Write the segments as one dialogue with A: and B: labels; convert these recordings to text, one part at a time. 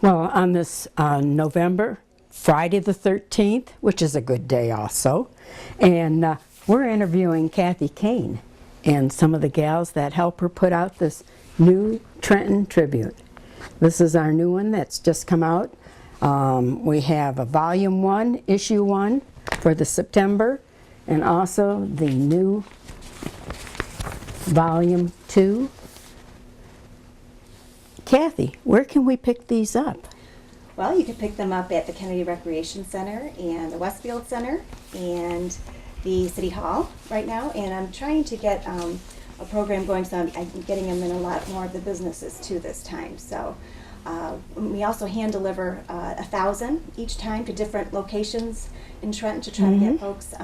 A: Well, on this November, Friday the 13th, which is a good day also, and we're interviewing Kathy Kane and some of the gals that help her put out this new Trenton Tribute. This is our new one that's just come out. We have a Volume 1, Issue 1 for the September, and also the new Volume 2. Kathy, where can we pick these up?
B: Well, you can pick them up at the Kennedy Recreation Center and the Westfield Center and the City Hall right now. And I'm trying to get a program going, so I'm getting them in a lot more of the businesses too this time. So we also hand deliver 1,000 each time to different locations in Trenton to try to get folks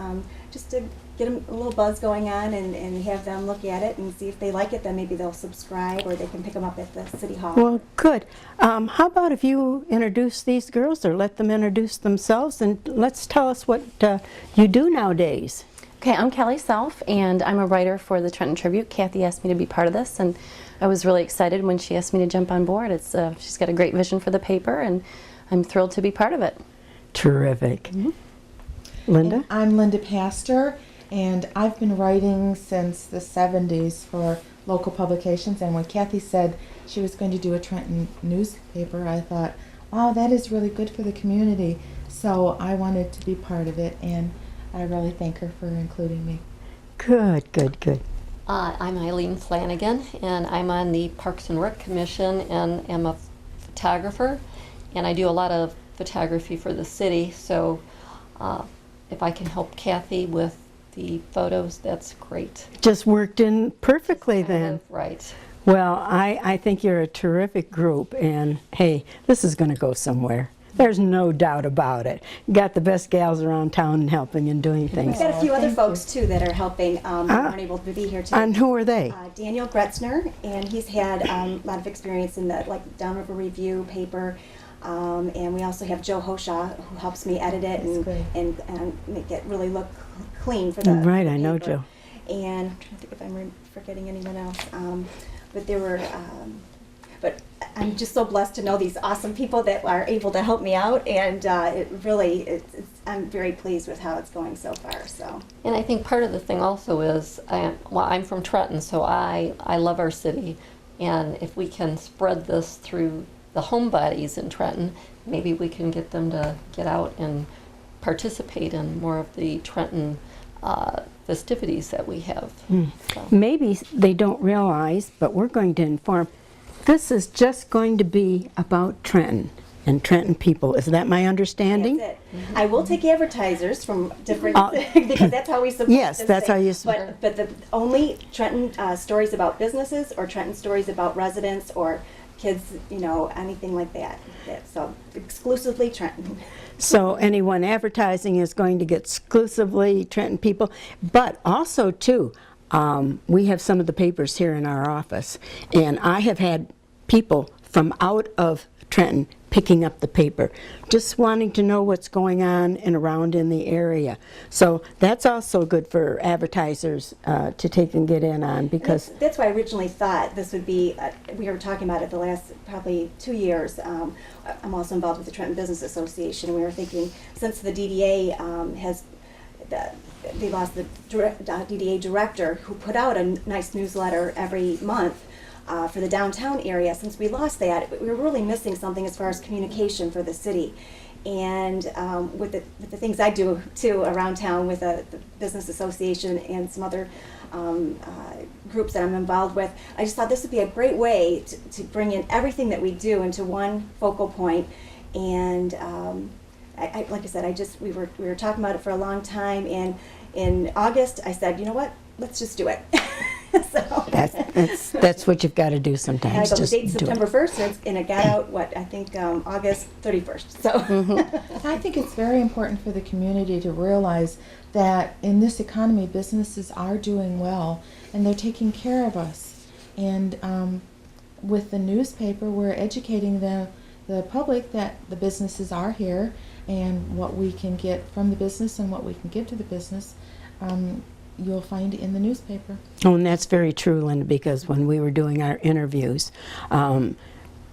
B: just to get them a little buzz going on and have them look at it and see if they like it. Then maybe they'll subscribe, or they can pick them up at the City Hall.
A: Well, good. How about if you introduce these girls, or let them introduce themselves, and let's tell us what you do nowadays.
C: Okay, I'm Kelly Self, and I'm a writer for the Trenton Tribute. Kathy asked me to be part of this, and I was really excited when she asked me to jump on board. She's got a great vision for the paper, and I'm thrilled to be part of it.
A: Terrific. Linda?
D: And I'm Linda Pastor, and I've been writing since the 70s for local publications. And when Kathy said she was going to do a Trenton newspaper, I thought, wow, that is really good for the community. So I wanted to be part of it, and I really thank her for including me.
A: Good, good, good.
E: I'm Eileen Flanagan, and I'm on the Parks and Rec Commission and am a photographer, and I do a lot of photography for the city. So if I can help Kathy with the photos, that's great.
A: Just worked in perfectly then.
E: Right.
A: Well, I think you're a terrific group, and hey, this is going to go somewhere. There's no doubt about it. You got the best gals around town helping and doing things.
B: We've got a few other folks too that are helping that aren't able to be here today.
A: And who are they?
B: Daniel Gretzner, and he's had a lot of experience in the Downriver Review paper. And we also have Joe Hoshaw, who helps me edit it and make it really look clean for the
A: Right,
B: the
A: I know
B: paper.
A: Joe.
B: And I'm trying to think if I'm forgetting anyone else. But there were, but I'm just so blessed to know these awesome people that are able to help me out, and I'm very pleased with how it's going so far. So.
E: And I think part of the thing also is, I'm from Trenton, so I love our city, and if we can spread this through the homebodies in Trenton, maybe we can get them to get out and participate in more of the Trenton festivities that we have. So.
A: Maybe they don't realize, but we're going to inform. This is just going to be about Trenton and Trenton people. Is that my understanding?
B: That's it. I will take advertisers from different, because that's how we support.
A: Yes,
B: this
A: that's
B: thing.
A: how you support.
B: But the only Trenton stories about businesses, or Trenton stories about residents or kids, anything like that. So exclusively Trenton.
A: So anyone advertising is going to get exclusively Trenton people, but also too, we have some of the papers here in our office, and I have had people from out of Trenton picking up the paper, just wanting to know what's going on and around in the area. So that's also good for advertisers to take and get in on, because
B: that's why I originally thought this would be, we were talking about it the last probably 2 years. I'm also involved with the Trenton Business Association. We were thinking, since the DDA they lost the DDA director who put out a nice newsletter every month for the downtown area. Since we lost that, we were really missing something as far as communication for the city. And with the things I do too around town with the Business Association and some other groups that I'm involved with, I just thought this would be a great way to bring in everything that we do into one focal point. And like I said, we were talking about it for a long time, and in August I said, you know what, let's just do it. So
A: that's what you've got to do sometimes.
B: The
A: just
B: date's
A: do
B: September
A: it.
B: 1st, and it got out, August 31st. So
D: I think it's very important for the community to realize that in this economy, businesses are doing well, and they're taking care of us. And with the newspaper, we're educating the public that the businesses are here, and what we can get from the business and what we can give to the business, you'll find in the newspaper.
A: Oh, and that's very true, Linda, because when we were doing our interviews,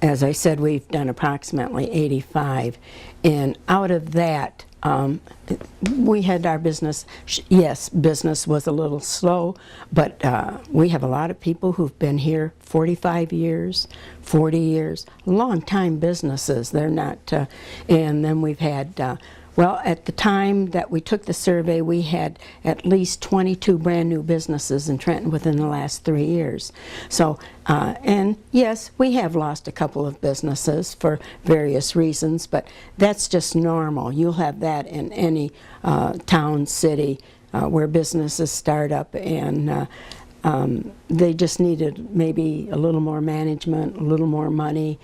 A: as I said, we've done approximately 85, and out of that, we had our business. Yes, business was a little slow, but we have a lot of people who've been here 45 years, 40 years, long time businesses. They're not, and then we've had, well, at the time that we took the survey, we had at least 22 brand new businesses in Trenton within the last 3 years. So, and yes, we have lost a couple of businesses for various reasons, but that's just normal. You'll have that in any town, city, where businesses start up, and they just needed maybe a little more management, a little more money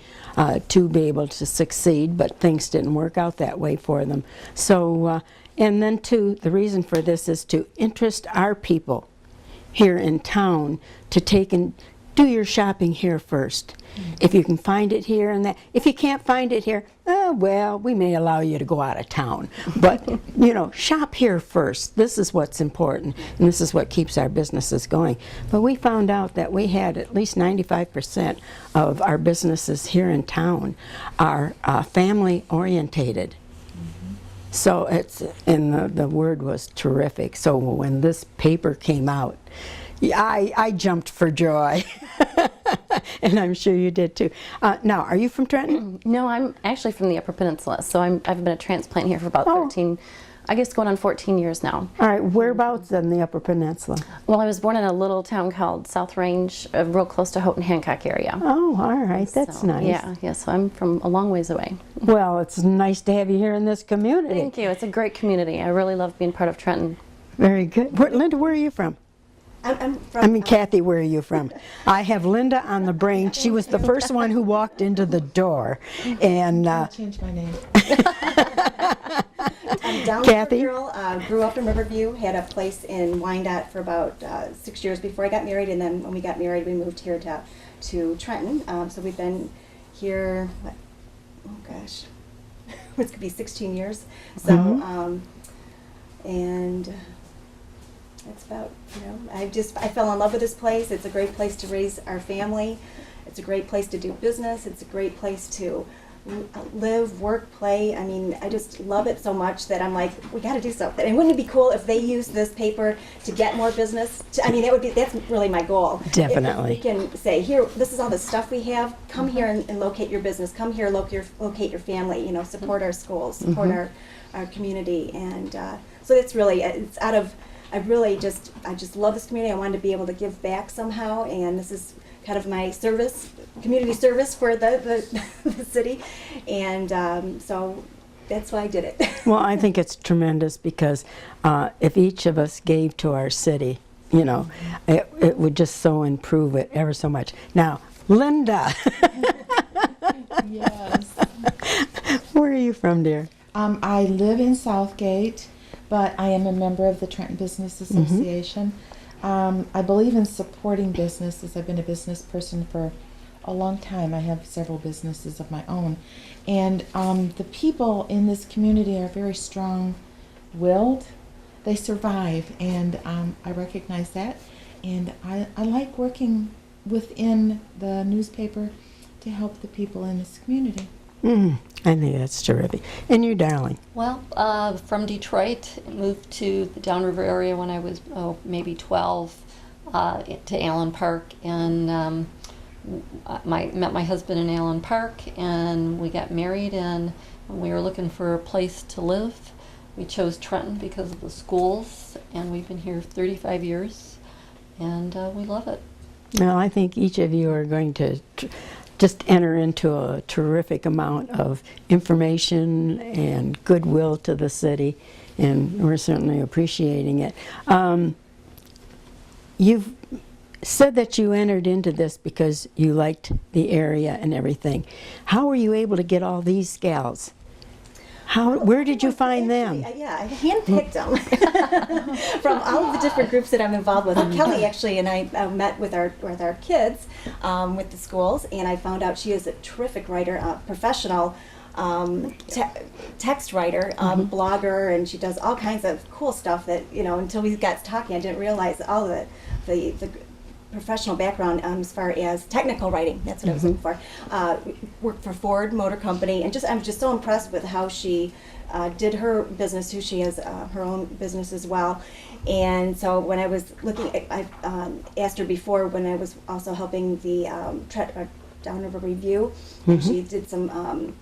A: to be able to succeed, but things didn't work out that way for them. So, and then too, the reason for this is to interest our people here in town to take and do your shopping here first. If you can find it here and that. If you can't find it here, well, we may allow you to go out of town. But, you know, shop here first. This is what's important, and this is what keeps our businesses going. But we found out that we had at least 95% of our businesses here in town are family orientated. So it's, and the word was terrific. So when this paper came out, I jumped for joy. And I'm sure you did too. Now, are you from Trenton?
C: No, I'm actually from the Upper Peninsula, so I've been a transplant here for about 13, I guess going on 14 years now.
A: All right, whereabouts in the Upper Peninsula?
C: Well, I was born in a little town called South Range, real close to Houghton, Hancock area.
A: Oh, all right, that's
C: So,
A: nice.
C: Yeah, so I'm from a long ways away.
A: Well, it's nice to have you here in this community.
C: Thank you. It's a great community. I really love being part of Trenton.
A: Very good. Linda, where are you from?
B: I'm from.
A: Kathy, where are you from? I have Linda on the brain. She was the first one who walked into the door, and
D: I'll change my name.
B: I'm down
A: Kathy?
B: girl. Grew up in Riverview. Had a place in Wyandotte for about 6 years before I got married, and then when we got married, we moved here to Trenton. So we've been here. Oh gosh, it's gonna be 16 years. So and. It's about, you know, I fell in love with this place. It's a great place to raise our family. It's a great place to do business. It's a great place to live, work, play. I mean, I just love it so much that I'm like, we got to do something. And wouldn't it be cool if they use this paper to get more business? I mean, that's really my goal.
A: Definitely.
B: If we can say, here, this is all the stuff we have. Come here and locate your business. Come here, locate your family. You know, support our schools, support our community. And so it's really, it's out of. I just love this community. I wanted to be able to give back somehow, and this is kind of my service, community service for the city, and so that's why I did it.
A: well, I think it's tremendous because if each of us gave to our city, you know, it would just so improve it ever so much. Now, Linda.
D: Yes.
A: Where are you from, dear?
D: I live in Southgate, but I am a member of the Trenton Business Association. I believe in supporting businesses. I've been a business person for a long time. I have several businesses of my own. And the people in this community are very strong-willed. They survive, and I recognize that. And I like working within the newspaper to help the people in this community.
A: I think that's terrific. And you, darling?
E: Well, from Detroit, moved to the Downriver area when I was maybe 12, to Allen Park, and met my husband in Allen Park, and we got married, and we were looking for a place to live. We chose Trenton because of the schools, and we've been here 35 years, and we love it.
A: Well, I think each of you are going to just enter into a terrific amount of information and goodwill to the city, and we're certainly appreciating it. You've said that you entered into this because you liked the area and everything. How were you able to get all these gals? Where did you find them?
B: Yeah, I handpicked them from all of the different groups that I'm involved with. Kelly actually and I met with our kids with the schools, and I found out she is a terrific writer, professional text writer, blogger, and she does all kinds of cool stuff that, you know, until we got talking, I didn't realize all of the professional background as far as technical writing. That's what I was looking for. Worked for Ford Motor Company, and I'm just so impressed with how she did her business. Who she has her own business as well. And so when I was looking, I asked her before when I was also helping the Downriver Review. She did some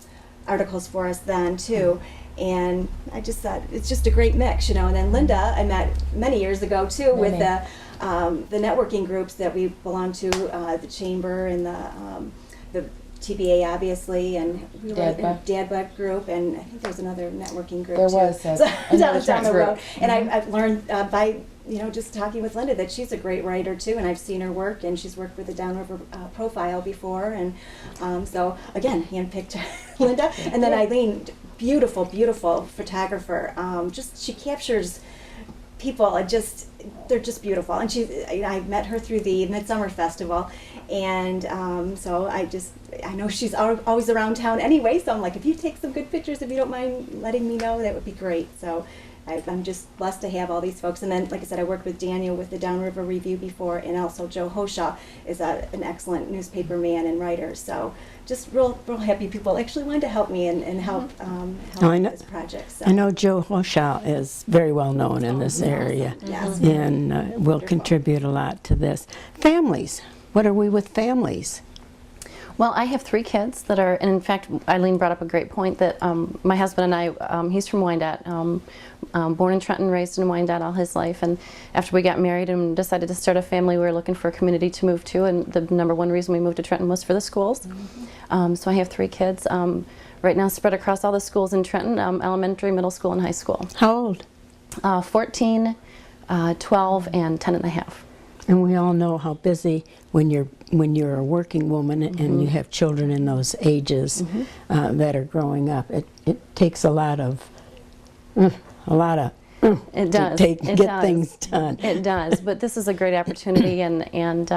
B: articles for us then too. And I just thought it's just a great mix, you know. And then Linda, I met many years ago too with the networking groups that we belong to, the Chamber and the TBA obviously, and we were in the DADBUD group, and I think there was another networking group
D: There
B: too.
D: was
B: down the
D: group.
B: road. And I've learned by just talking with Linda that she's a great writer too, and I've seen her work, and she's worked with the Downriver Profile before, and so again, handpicked Linda, and then Eileen, beautiful, beautiful photographer. She captures people. They're just beautiful, and I met her through the Midsummer Festival, and so I know she's always around town anyway. So I'm like, if you take some good pictures, if you don't mind letting me know, that would be great. So I'm just blessed to have all these folks. And then, like I said, I worked with Daniel with the Downriver Review before, and also Joe Hoshaw is an excellent newspaper man and writer. So just real happy people actually wanted to help me and help with this project. So.
A: I know Joe Hoshaw is very well known in this area,
B: Yes.
A: and will
B: Wonderful.
A: contribute a lot to this. Families. What are we with families?
C: Well, I have 3 kids that are, and in fact, Eileen brought up a great point that my husband and I, he's from Wyandotte, born in Trenton, raised in Wyandotte all his life, and after we got married and decided to start a family, we were looking for a community to move to, and the #1 reason we moved to Trenton was for the schools. So I have 3 kids right now spread across all the schools in Trenton, elementary, middle school, and high school.
A: How old?
C: 14, 12, and 10 and a half.
A: And we all know how busy when you're a working woman and you have children in those ages that are growing up. It takes a lot of
C: It does.
A: get
C: It does.
A: things done.
C: It does, but this is a great opportunity, and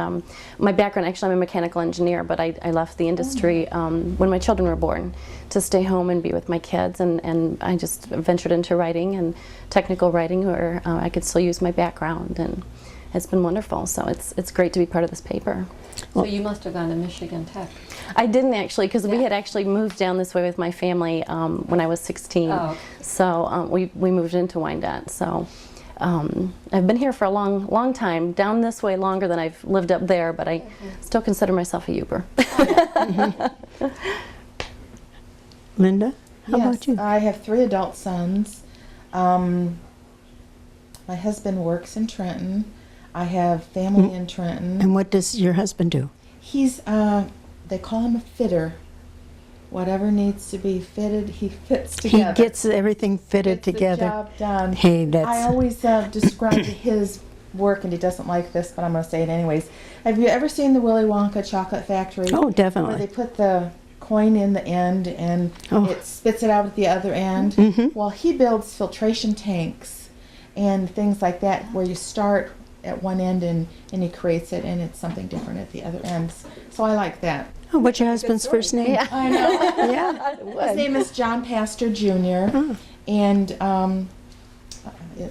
C: my background, actually I'm a mechanical engineer, but I left the industry when my children were born to stay home and be with my kids, and I just ventured into writing and technical writing where I could still use my background, and it's been wonderful, so it's great to be part of this paper.
E: So you must have gone to Michigan Tech.
C: I didn't actually, because we had actually moved down this way with my family when I was 16.
E: Oh, okay.
C: So we moved into Wyandotte. So I've been here for a long time, down this way longer than I've lived up there, but I still consider myself a Uber.
A: Linda, how
D: Yes,
A: about you?
D: I have 3 adult sons. My husband works in Trenton. I have family in Trenton.
A: And what does your husband do?
D: He's, they call him a fitter. Whatever needs to be fitted, he fits together.
A: He gets everything fitted
D: Gets the
A: together.
D: job done.
A: Hey, that's
D: I always describe his work, and he doesn't like this, but I'm going to say it anyways. Have you ever seen the Willy Wonka Chocolate Factory?
A: Oh,
D: Where
A: definitely.
D: they put the coin in the end and
A: Oh.
D: it spits it out at the other end?
A: Mhm.
D: Well, he builds filtration tanks and things like that where you start at one end and he creates it, and it's something different at the other ends. So I like that.
A: Oh, what's your husband's first name?
C: Yeah.
D: I know.
A: Yeah.
D: His name is John Pastor Jr.
A: Oh.
D: And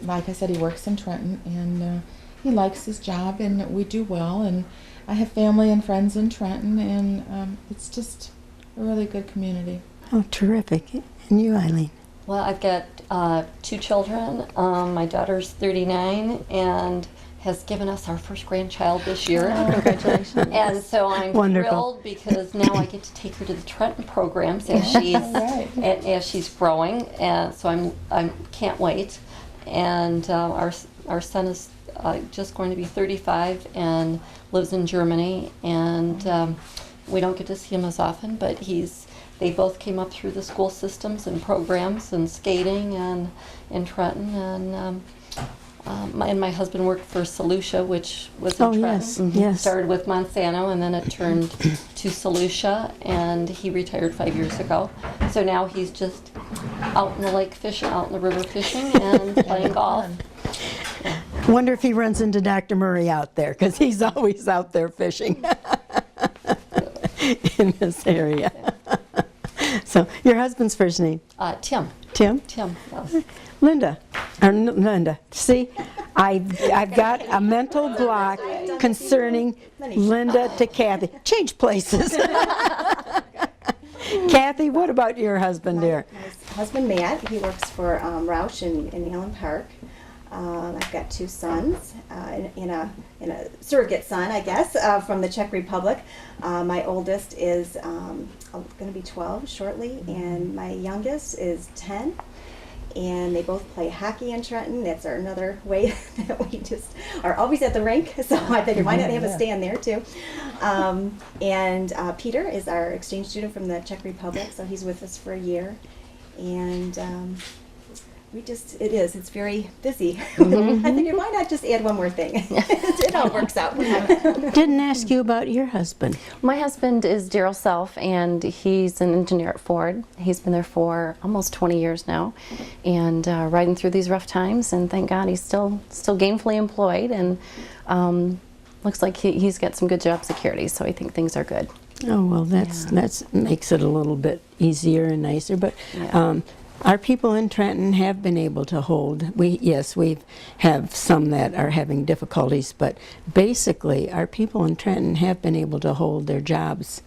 D: like I said, he works in Trenton, and he likes his job, and we do well. And I have family and friends in Trenton, and it's just a really good community.
A: Oh, terrific. And you, Eileen?
E: Well, I've got 2 children. My daughter's 39 and has given us our first grandchild this year.
C: Congratulations.
E: And so I'm
A: Wonderful.
E: thrilled because now I get to take her to the Trenton programs as she's
D: Right.
E: as she's growing, and so I can't wait. And our son is just going to be 35 and lives in Germany, and we don't get to see him as often, but they both came up through the school systems and programs and skating and in Trenton, and my husband worked for Solutia, which was in
A: Oh,
E: Trenton.
A: yes, yes.
E: Started with Monsanto, and then it turned to Solutia, and he retired 5 years ago. So now he's just out in the lake fishing, out in the river fishing, and playing golf.
A: Wonder if he runs into Dr. Murray out there, because he's always out there fishing in this area. So, your husband's first name?
E: Tim.
A: Tim?
E: Tim. Yes.
A: Linda. See, I've got a mental block. concerning
B: Many.
A: Linda to Kathy. Change places. Kathy, what about your husband there?
B: My husband Matt, he works for Roush in Allen Park. I've got two sons, and a surrogate son, I guess, from the Czech Republic. My oldest is going to be 12 shortly, and my youngest is 10. And they both play hockey in Trenton. That's another way that we just are always at the rink. So I figured why not have a stand there too. And Peter is our exchange student from the Czech Republic, so he's with us for a year. And it's very busy. I figured why not just add one more thing? It all works out.
A: Didn't ask you about your husband.
C: My husband is Daryl Self, and he's an engineer at Ford. He's been there for almost 20 years now, and riding through these rough times. And thank God he's still gainfully employed, and looks like he's got some good job security. So I think things are good.
A: Oh well, that's makes it a little bit easier and nicer. But our people in Trenton have been able to hold. We have some that are having difficulties, but basically our people in Trenton have been able to hold their jobs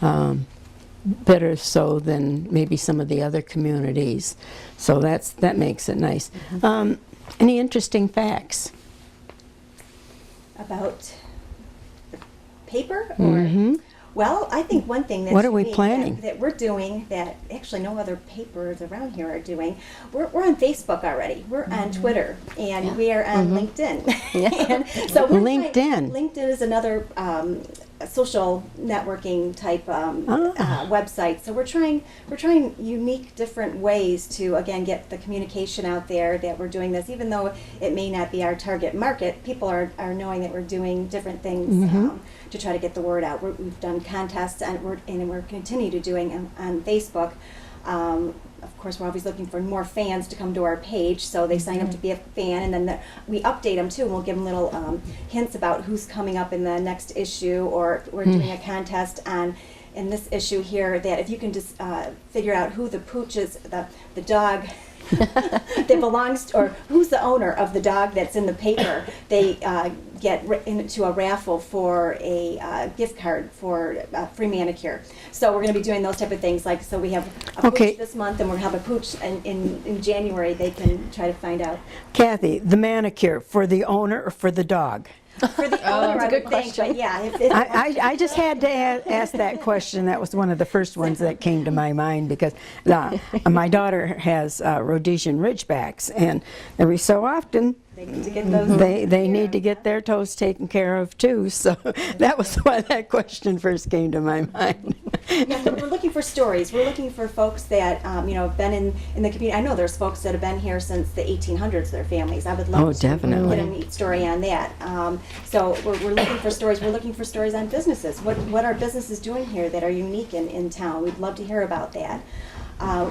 A: better so than maybe some of the other communities. So that makes it nice. Any interesting facts?
B: About the paper? Or well, I think one thing that's
A: What are we
B: unique
A: planning?
B: that we're doing that actually no other papers around here are doing, we're on Facebook already. We're on Twitter, and we are on LinkedIn. And so
A: LinkedIn.
B: LinkedIn is another social networking type website. So we're trying unique, different ways to again get the communication out there that we're doing this. Even though it may not be our target market, people are knowing that we're doing different things to try to get the word out. We've done contests, and we're continue to doing on Facebook. Of course, we're always looking for more fans to come to our page, so they sign up to be a fan, and then we update them too, and we'll give them little hints about who's coming up in the next issue, or we're doing a contest on in this issue here that if you can just figure out who the pooch is, the dog that belongs to, or who's the owner of the dog that's in the paper, they get into a raffle for a gift card for free manicure. So we're going to be doing those type of things. Like, so we have a pooch this month, and we'll have a pooch in January. They can try to find out.
A: Kathy, the manicure for the owner or for the dog?
B: For the owner, I would think, but yeah.
A: I just had to ask that question. That was one of the first ones that came to my mind because my daughter has Rhodesian Ridgebacks, and every so often
B: They need to get those.
A: they need to get their toes taken care of too. So that was why that question first came to my mind.
B: Yeah, we're looking for stories. We're looking for folks that have been in the community. I know there's folks that have been here since the 1800s. Their families. I would love to
A: definitely.
B: get a neat story on that. So we're looking for stories. We're looking for stories on businesses. What are businesses doing here that are unique in town? We'd love to hear about that.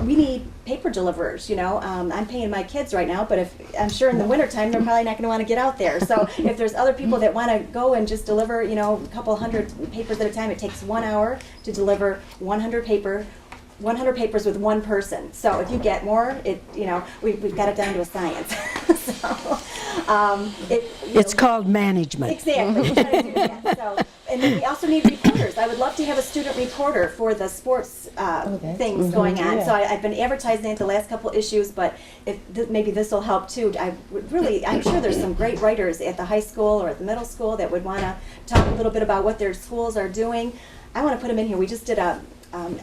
B: We need paper deliverers, I'm paying my kids right now, but I'm sure in the wintertime they're probably not going to want to get out there. So if there's other people that want to go and just deliver, a couple hundred papers at a time, it takes 1 hour to deliver 100 papers with one person. So if you get more, we've got it down to a science.
A: It's called management.
B: Exactly. We're trying to do that. So, and then we also need reporters. I would love to have a student reporter for the sports things going on. So I've been advertising it the last couple issues, but maybe this will help too. I'm sure there's some great writers at the high school or at the middle school that would want to talk a little bit about what their schools are doing. I want to put them in here. We just did a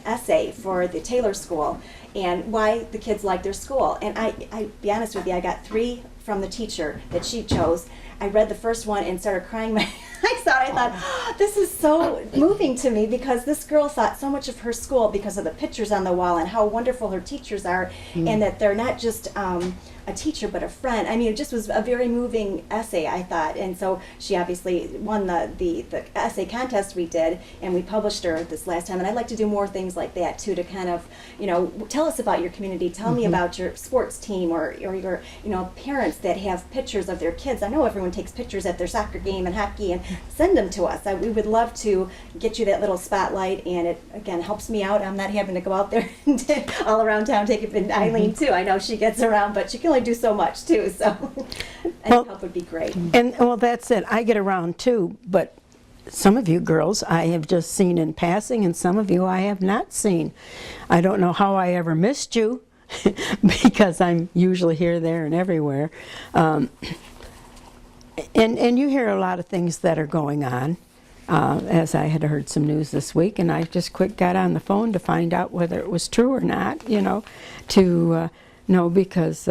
B: essay for the Taylor School and why the kids like their school. And I be honest with you, I got 3 from the teacher that she chose. I read the first one and started crying my eyes out. I thought, oh, this is so moving to me because this girl thought so much of her school because of the pictures on the wall and how wonderful her teachers are, and that they're not just a teacher but a friend. I mean, it just was a very moving essay, I thought. And so she obviously won the essay contest we did, and we published her this last time. And I'd like to do more things like that too, to kind of tell tell us about your community. Tell me about your sports team or your parents that have pictures of their kids. I know everyone takes pictures at their soccer game and hockey, and send them to us. We would love to get you that little spotlight, and it again helps me out. I'm not having to go out there all around town take it. And Eileen too. I know she gets around, but she can only do so much too. So any help would be great.
A: And well, that's it. I get around too, but some of you girls I have just seen in passing, and some of you I have not seen. I don't know how I ever missed you because I'm usually here, there, and everywhere. And you hear a lot of things that are going on. As I had heard some news this week, and I just quick got on the phone to find out whether it was true or not, to know, because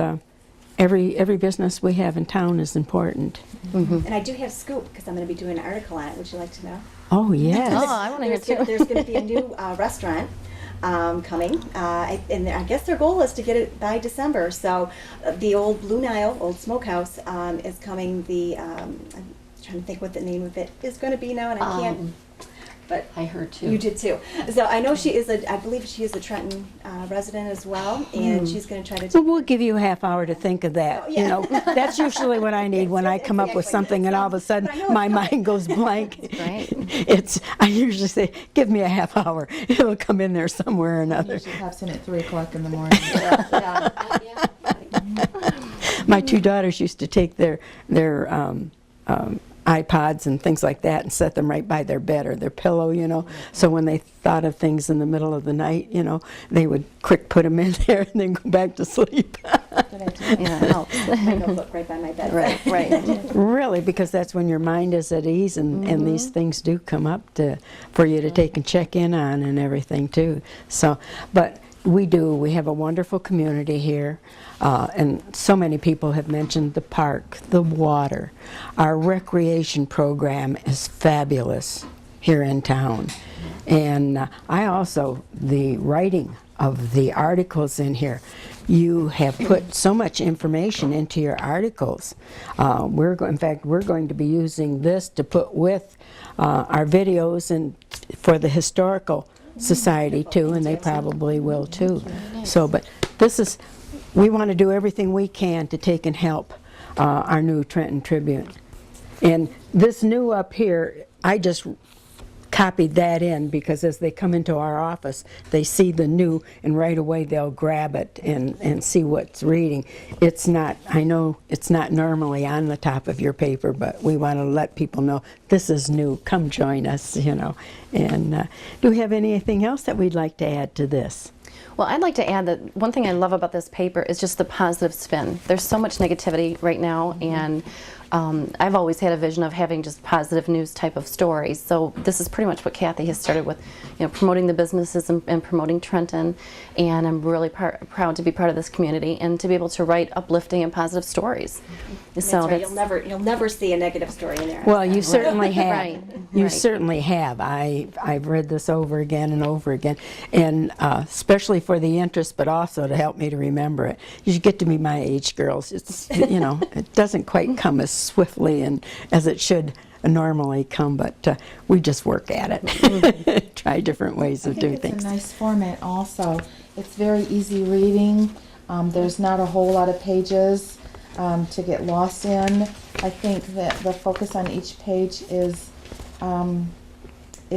A: every business we have in town is important.
B: And I do have scoop because I'm going to be doing an article on it. Would you like to know?
A: Oh, yes.
C: Oh, I want to hear too.
B: There's going to be a new restaurant coming, and I guess their goal is to get it by December. So the old Blue Nile, old smokehouse, is coming. I'm trying to think what the name of it is going to be now, and I can't. But
E: I heard too.
B: You did too. So I know I believe she is a Trenton resident as well, and she's going to try to.
A: Well, we'll give you a half hour to think of that.
B: Oh, yeah.
A: That's usually what I need when I come up with something, and all of a sudden
B: But I know
A: my
B: it's
A: mind goes blank.
C: Right.
A: I usually say, give me a half hour. It'll come in there somewhere or another.
D: Usually pops in at 3 o'clock in the morning.
A: My two daughters used to take their iPods and things like that and set them right by their bed or their pillow, So when they thought of things in the middle of the night, they would quick put them in there and then go back to sleep.
C: Yeah, it helps.
B: My notebook right by my bed.
C: Right.
A: Really, because that's when your mind is at ease, and these things do come up for you to take and check in on and everything too. So, but we have a wonderful community here. And so many people have mentioned the park, the water. Our recreation program is fabulous here in town. And the writing of the articles in here, you have put so much information into your articles. We're going to be using this to put with our videos and for the historical society too, and they probably will too. So, but we want to do everything we can to take and help our new Trenton Tribune. And this new up here, I just copied that in because as they come into our office, they see the new, and right away they'll grab it and see what's reading. I know it's not normally on the top of your paper, but we want to let people know this is new. Come join us, And do we have anything else that we'd like to add to this?
C: Well, I'd like to add that one thing I love about this paper is just the positive spin. There's so much negativity right now, and I've always had a vision of having just positive news type of stories. So this is pretty much what Kathy has started with, promoting the businesses and promoting Trenton. And I'm really proud to be part of this community and to be able to write uplifting and positive stories.
B: That's right. You'll never see a negative story in there.
A: Well, you certainly have.
C: Right.
A: You certainly have. I've read this over again and over again, and especially for the interest, but also to help me to remember it. You should get to be my age, girls. It's it doesn't quite come as swiftly and as it should normally come, but we just work at it. Try different ways of doing things.
D: It's a nice format also. It's very easy reading. There's not a whole lot of pages to get lost in. I think that the focus on each page is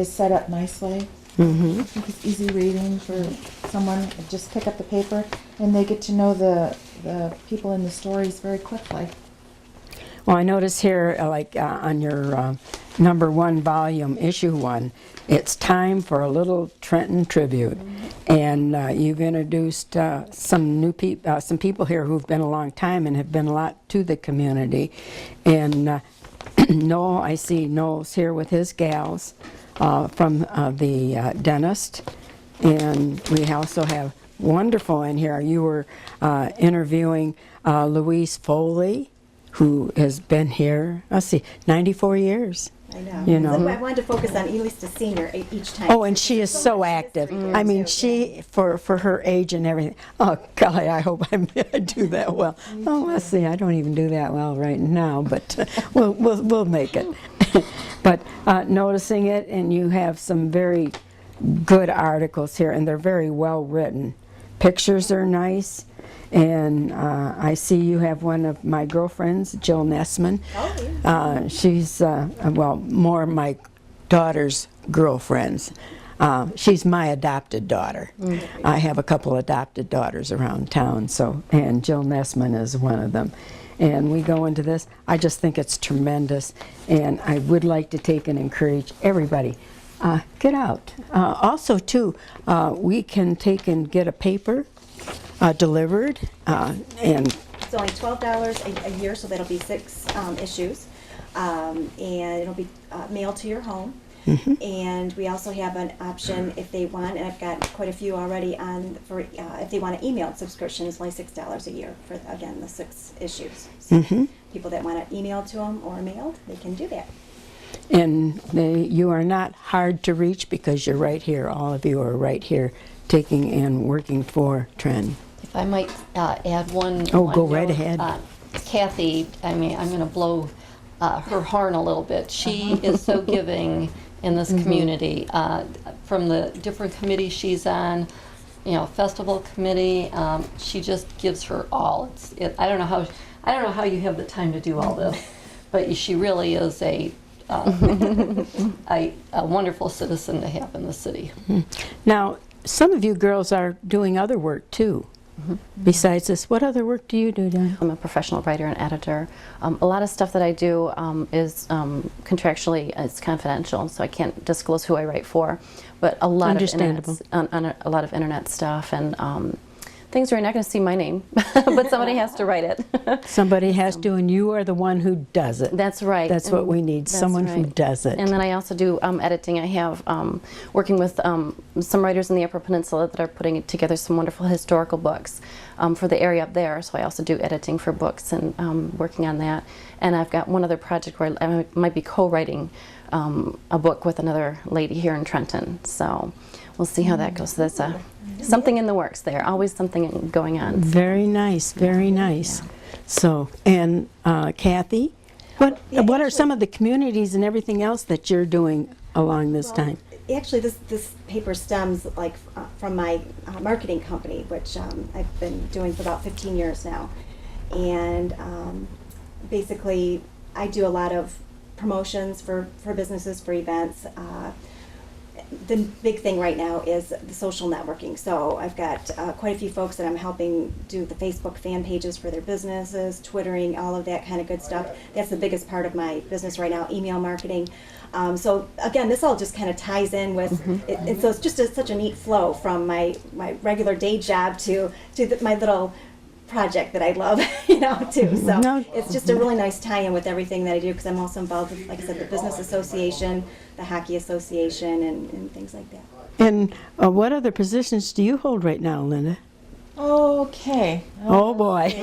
D: set up nicely. I think it's easy reading for someone. Just pick up the paper and they get to know the people in the stories very quickly.
A: Well, I notice here, on your number 1 volume, issue 1, it's time for a little Trenton tribute, and you've introduced some people here who've been a long time and have been a lot to the community. And Noel, I see Noel's here with his gals from the dentist, and we also have wonderful in here. You were interviewing Louise Foley, who has been here, 94 years.
B: I know. So I wanted to focus on at least a senior each time.
A: Oh, and she is so active. I mean, she, for her age and everything. Oh, golly, I hope I do that well. Oh, let's see, I don't even do that well right now, but we'll make it. But noticing it, and you have some very good articles here, and they're very well written. pictures are nice. And I see you have one of my girlfriends, Jill Nessman. She's, well, more my daughter's girlfriends. She's my adopted daughter. I have a couple adopted daughters around town, so, and Jill Nessman is one of them. And we go into this. I just think it's tremendous, and I would like to take and encourage everybody. Get out. Also, too, we can take and get a paper delivered, and
B: It's only $12 a year, so that'll be 6 issues, and it'll be mailed to your home. And we also have an option if they want, and I've got quite a few already on for if they want an emailed subscription. It's only $6 a year for, again, the 6 issues. So people that want it emailed to them or mailed, they can do that.
A: and you are not hard to reach because you're right here. All of you are right here, taking and working for Trenton.
E: If I might add one.
A: Oh,
E: one
A: go right
E: note,
A: ahead.
E: Kathy, I mean, I'm going to blow her horn a little bit. She is so giving in this community. From the different committees she's on, you know, festival committee, she just gives her all. I don't know how you have the time to do all this, but she really is a wonderful citizen to have in the city.
A: Now, some of you girls are doing other work too. Besides this, what other work do you do, Dan?
C: I'm a professional writer and editor. A lot of stuff that I do is contractually it's confidential, so I can't disclose who I write for. But a lot of
A: Understandable.
C: a lot of internet stuff and things where you're not going to see my name, but somebody has to write it.
A: Somebody has to, and you are the one who does it.
C: That's right.
A: That's what we need,
C: That's
A: someone who
C: right.
A: does it.
C: And then I also do editing. I have working with some writers in the Upper Peninsula that are putting together some wonderful historical books for the area up there. So I also do editing for books and working on that. And I've got one other project where I might be co-writing a book with another lady here in Trenton. So we'll see how that goes. So that's something in the works there. Always something going on.
A: Very nice, very nice. So, and Kathy, what are some of the communities and everything else that you're doing along this time?
B: Actually, this paper stems like from my marketing company, which I've been doing for about 15 years now. And basically, I do a lot of promotions for businesses, for events. The big thing right now is the social networking. So I've got quite a few folks that I'm helping do the Facebook fan pages for their businesses, Twittering, all of that kind of good stuff. That's the biggest part of my business right now, email marketing. So again, this all just kind of ties in with, and so it's just such a neat flow from my regular day job to my little project that I love, you know, too. So
A: No.
B: it's just a really nice tie-in with everything that I do because I'm also involved with, like I said, the Business Association, the Hockey Association, and things like that.
A: And what other positions do you hold right now, Linda?
D: Okay.
A: Oh, boy.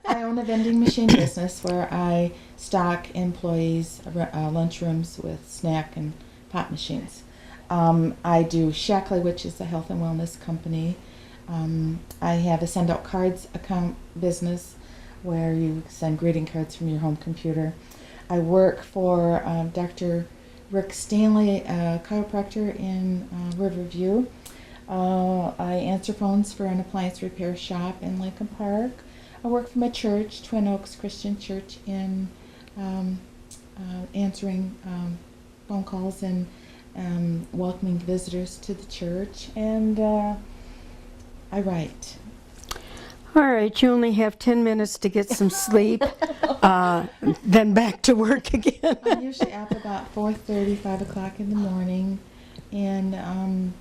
D: I own a vending machine business where I stock employees' lunchrooms with snack and pop machines. I do Shackley, which is a health and wellness company. I have a send out cards account business where you send greeting cards from your home computer. I work for Dr. Rick Stanley, a chiropractor in Riverview. I answer phones for an appliance repair shop in Lincoln Park. I work for my church, Twin Oaks Christian Church, in answering phone calls and welcoming visitors to the church. And I write.
A: All right, you only have 10 minutes to get some sleep, then back to work again.
D: I'm usually up about 4:30, 5 o'clock in the morning, and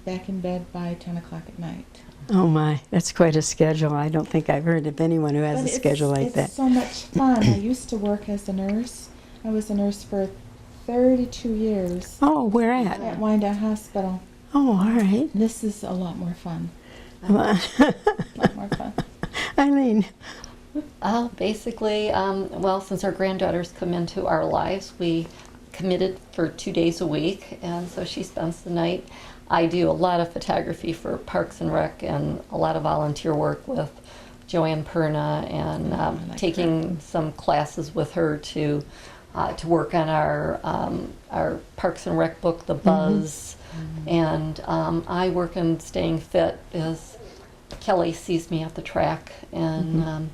D: back in bed by 10 o'clock at night.
A: Oh my, that's quite a schedule. I don't think I've heard of anyone who has
D: But
A: a schedule like that.
D: It's so much fun. I used to work as a nurse. I was a nurse for 32 years
A: Oh, where
D: at
A: at?
D: Wyandotte Hospital.
A: Oh, all right.
D: This is a lot more fun. A lot more fun.
A: Eileen,
E: Basically, well, since our granddaughters come into our lives, we committed for 2 days a week, and so she spends the night. I do a lot of photography for Parks and Rec and a lot of volunteer work with Joanne Perna, and
D: like
E: taking some classes with her to work on our Parks and Rec book, The Buzz. And I work in staying fit is Kelly sees me at the track, and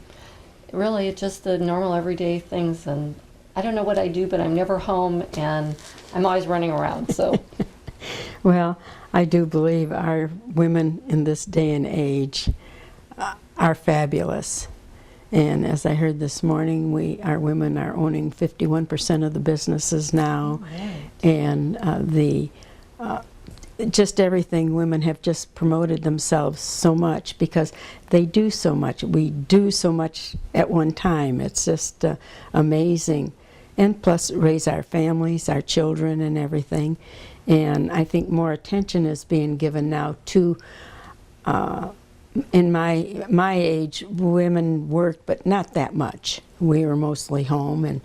E: really it's just the normal everyday things. And I don't know what I do, but I'm never home, and I'm always running around. So
A: Well, I do believe our women in this day and age are fabulous. And as I heard this morning, our women are owning 51% of the businesses now.
D: Right.
A: And just everything, women have just promoted themselves so much because they do so much. We do so much at one time. It's just amazing. And plus raise our families, our children and everything. And I think more attention is being given now to, in my age, women worked, but not that much. We were mostly home,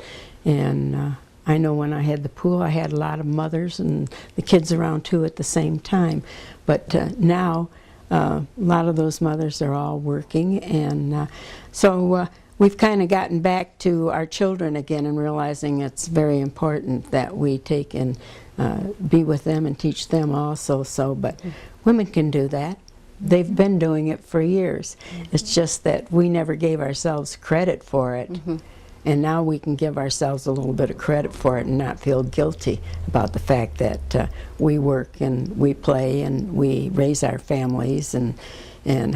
A: and I know when I had the pool, I had a lot of mothers and the kids around too at the same time. But now, a lot of those mothers are all working, and so we've kind of gotten back to our children again and realizing it's very important that we take and be with them and teach them also. So, but women can do that. They've been doing it for years. It's just that we never gave ourselves credit for it. And now we can give ourselves a little bit of credit for it and not feel guilty about the fact that we work and we play and we raise our families and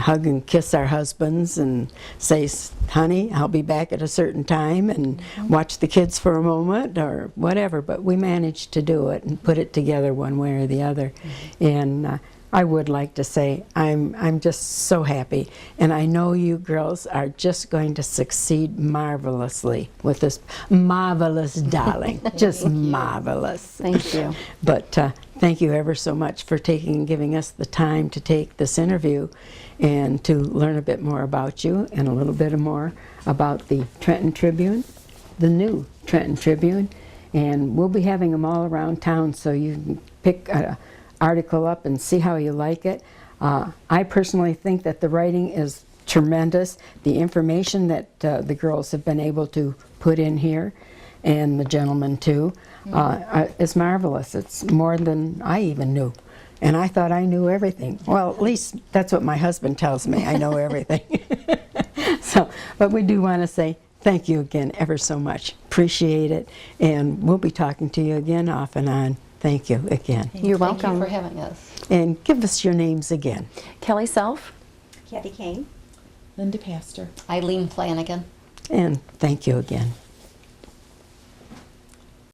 A: hug and kiss our husbands and say, honey, I'll be back at a certain time, and watch the kids for a moment or whatever. But we managed to do it and put it together one way or the other. And I would like to say I'm just so happy, and I know you girls are just going to succeed marvelously with this marvelous darling, just marvelous.
C: Thank you.
A: But thank you ever so much for giving us the time to take this interview and to learn a bit more about you and a little bit more about the Trenton Tribune, the new Trenton Tribune, and we'll be having them all around town, so you can pick a article up and see how you like it. I personally think that the writing is tremendous. The information that the girls have been able to put in here, and the gentlemen too, is marvelous. It's more than I even knew. And I thought I knew everything. Well, at least that's what my husband tells me. I know everything. So, but we do want to say thank you again ever so much. Appreciate it. And we'll be talking to you again off and on. Thank you again.
C: You're
E: thank
C: welcome.
E: you for having us.
A: And give us your names again.
C: Kelly Self.
B: Kathy Kane.
D: Linda Pastor.
E: Eileen Flanagan.
A: And thank you again.